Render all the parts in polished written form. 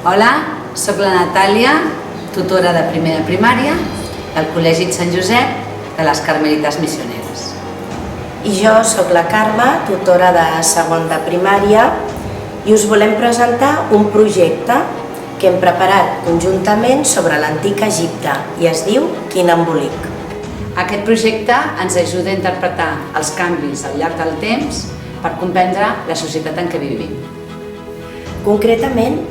Hola, sóc la Natàlia, tutora de primer de primària del Col·legi Sant Josep de les Carmelites Missioneres. I jo sóc la Carme, tutora de segon de primària, i us volem presentar un projecte que hem preparat conjuntament sobre l'antic Egipte i es diu Quin embolic. Aquest projecte ens ajuda a interpretar els canvis al llarg del temps per comprendre la societat en què vivim. Concretament,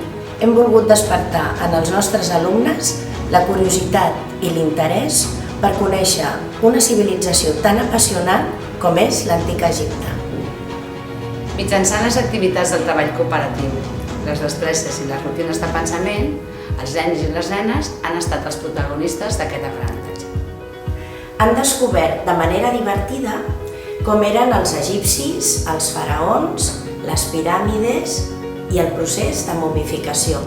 hem volgut despertar en els nostres alumnes la curiositat i l'interès per conèixer una civilització tan apassionant com és l'antic Egipte. Mitjançant les activitats del treball cooperatiu, les destresses i les rutines de pensament, els nens i les nenes han estat els protagonistes d'aquest aprenentatge. Han descobert de manera divertida com eren els egipcis, els faraons, les piràmides i el procés de momificació.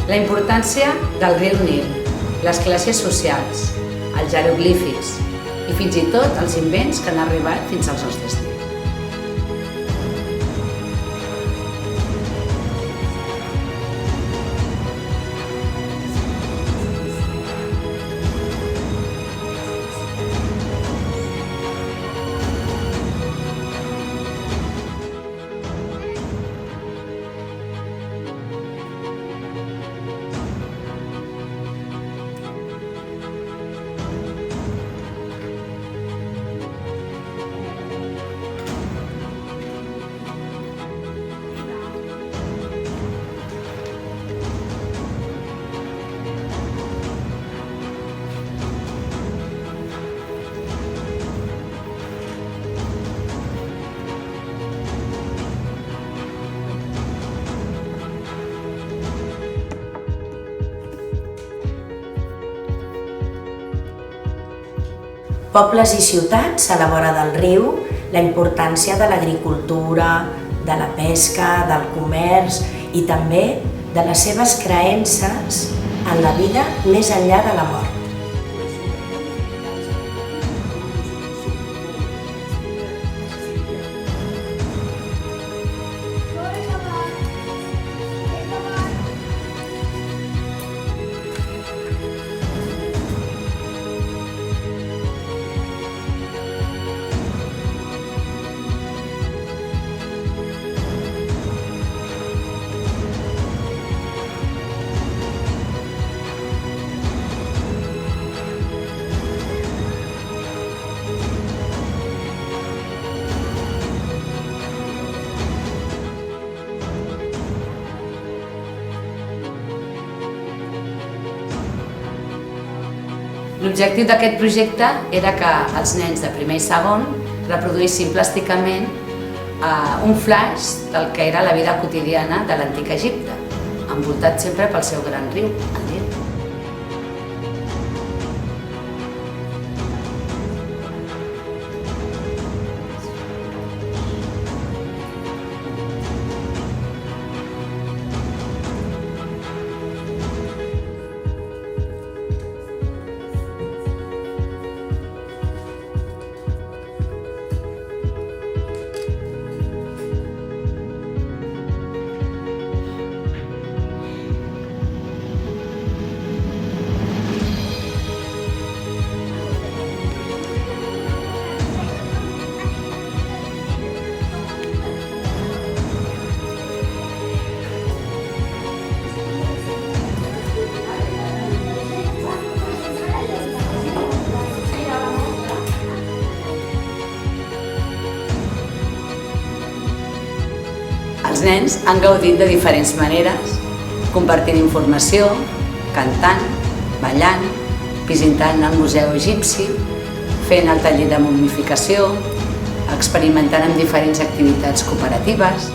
La importància del riu Nil, les classes socials, els jeroglífics i fins i tot els invents que han arribat fins als nostres dies. Pobles i ciutats a la vora del riu, la importància de l'agricultura, de la pesca, del comerç i també de les seves creences en la vida més enllà de la mort. L'objectiu d'aquest projecte era que els nens de primer i segon reproduïssin plàsticament un flaix del que era la vida quotidiana de l'antic Egipte, envoltat sempre pel seu gran riu, el Nil. Els nens han gaudit de diferents maneres, compartint informació, cantant, ballant, visitant el Museu Egipci, fent el taller de momificació, experimentant amb diferents activitats cooperatives.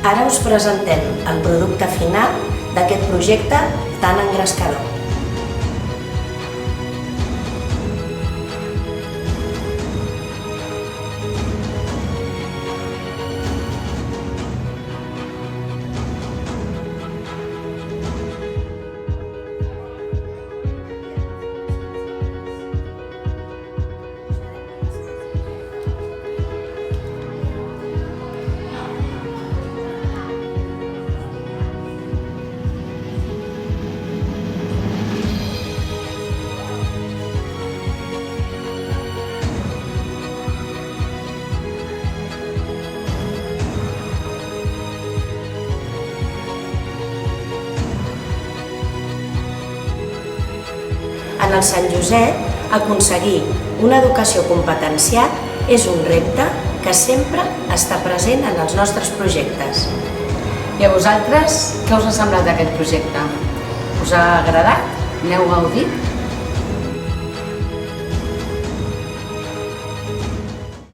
Ara us presentem el producte final d'aquest projecte tan engrescador. En el Sant Josep, aconseguir una educació competencial és un repte que sempre està present en els nostres projectes. I a vosaltres, què us ha semblat aquest projecte? Us ha agradat? N'heu gaudit?